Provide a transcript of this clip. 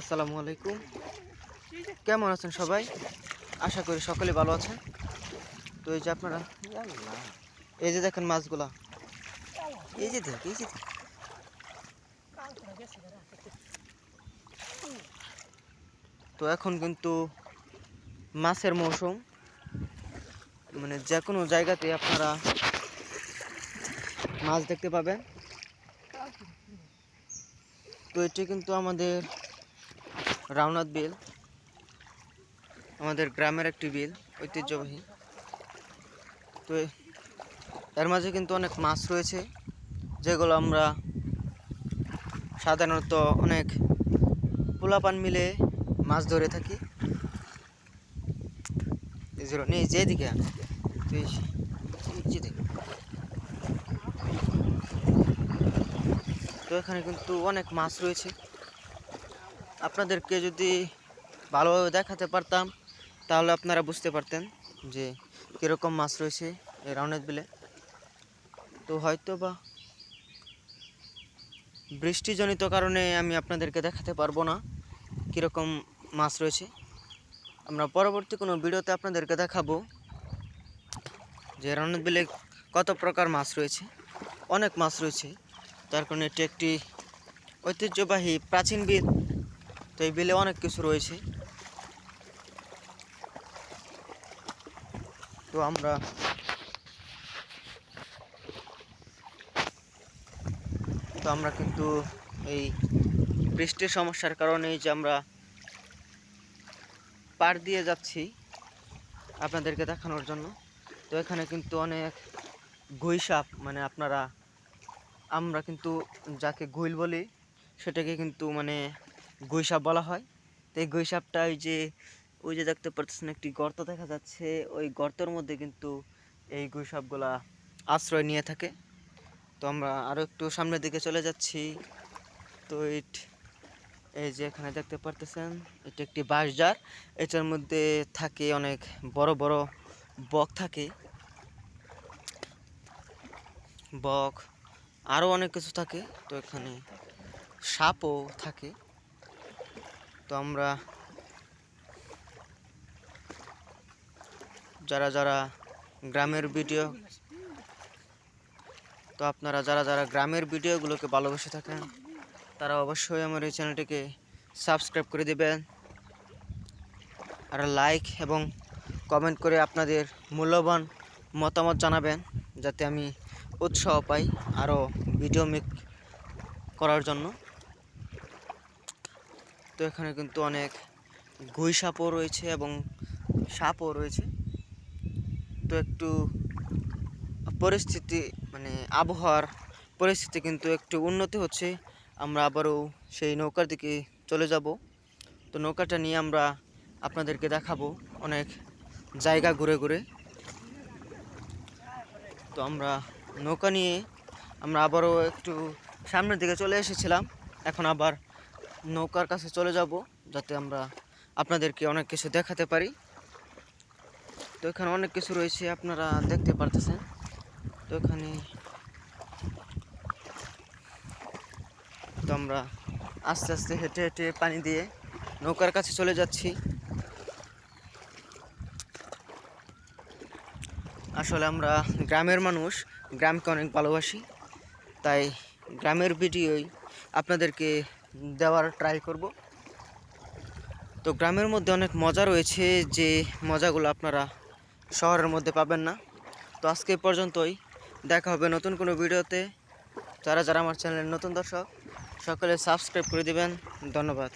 আসসালামু আলাইকুম। কেমন আছেন সবাই? আশা করি সকলে ভালো আছেন। তো এই যে আপনারা এই যে দেখেন মাছগুলা, এই যে দেখ, এই যে দেখ। তো এখন কিন্তু মাছের মৌসুম, মানে যে কোনো জায়গাতে আপনারা মাছ দেখতে পাবেন। তো এটি কিন্তু আমাদের রাউনাত বিল, আমাদের গ্রামের একটি বিল, ঐতিহ্যবাহী। তো এর মাঝে কিন্তু অনেক মাছ রয়েছে, যেগুলো আমরা সাধারণত অনেক পোলাপান মিলে মাছ ধরে থাকি। নেই যেদিকে তুই তো এখানে কিন্তু অনেক মাছ রয়েছে। আপনাদেরকে যদি ভালোভাবে দেখাতে পারতাম তাহলে আপনারা বুঝতে পারতেন যে কীরকম মাছ রয়েছে এই রাউনাত বিলে। তো হয়তো বা বৃষ্টিজনিত কারণে আমি আপনাদেরকে দেখাতে পারবো না কীরকম মাছ রয়েছে। আমরা পরবর্তী কোনো ভিডিওতে আপনাদেরকে দেখাবো যে রাউনাত বিলে কত প্রকার মাছ রয়েছে। অনেক মাছ রয়েছে, তার কারণে এটি একটি ঐতিহ্যবাহী প্রাচীন বিল। তো এই বিলে অনেক কিছু রয়েছে। তো আমরা কিন্তু এই বৃষ্টির সমস্যার কারণে যে আমরা পার দিয়ে যাচ্ছি আপনাদেরকে দেখানোর জন্য। তো এখানে কিন্তু অনেক গুইসাপ, মানে আমরা কিন্তু যাকে গুইল বলি সেটাকে কিন্তু মানে গুইসাপ বলা হয়। তো এই গুইসাপটা ওই যে দেখতে পাচ্ছেন একটি গর্ত দেখা যাচ্ছে, ওই গর্তের মধ্যে কিন্তু এই গুইসাপগুলা আশ্রয় নিয়ে থাকে। তো আমরা আরও একটু সামনের দিকে চলে যাচ্ছি। তো এই যে এখানে দেখতে পারতেছেন এটা একটি বাঁশঝাড়, এটার মধ্যে থাকে অনেক বড় বড় বক থাকে, বক আরও অনেক কিছু থাকে। তো এখানে সাপও থাকে। তো আমরা যারা গ্রামের ভিডিও, তো আপনারা যারা গ্রামের ভিডিওগুলোকে ভালোবেসে থাকেন তারা অবশ্যই আমার এই চ্যানেলটিকে সাবস্ক্রাইব করে দেবেন, আর লাইক এবং কমেন্ট করে আপনাদের মূল্যবান মতামত জানাবেন, যাতে আমি উৎসাহ পাই আরও ভিডিও মেক করার জন্য। তো এখানে কিন্তু অনেক গুই সাপও রয়েছে এবং সাপও রয়েছে। তো একটু পরিস্থিতি, মানে আবহাওয়ার পরিস্থিতি কিন্তু একটু উন্নতি হচ্ছে। আমরা আবারও সেই নৌকার দিকে চলে যাব। তো নৌকাটা নিয়ে আমরা আপনাদেরকে দেখাবো অনেক জায়গা ঘুরে ঘুরে। তো আমরা নৌকা নিয়ে আমরা আবারও একটু সামনের দিকে চলে এসেছিলাম, এখন আবার নৌকার কাছে চলে যাব, যাতে আমরা আপনাদেরকে অনেক কিছু দেখাতে পারি। তো এখানে অনেক কিছু রয়েছে, আপনারা দেখতে পারতেছেন। তো এখানে তো আমরা আস্তে আস্তে হেঁটে হেঁটে পানি দিয়ে নৌকার কাছে চলে যাচ্ছি। আসলে আমরা গ্রামের মানুষ, গ্রামকে অনেক ভালোবাসি, তাই গ্রামের ভিডিওই আপনাদেরকে দেওয়ার ট্রাই করব। তো গ্রামের মধ্যে অনেক মজা রয়েছে, যে মজাগুলো আপনারা শহরের মধ্যে পাবেন না। তো আজকে এই পর্যন্তই, দেখা হবে নতুন কোনো ভিডিওতে। যারা আমার চ্যানেলের নতুন দর্শক সকলে সাবস্ক্রাইব করে দিবেন। ধন্যবাদ।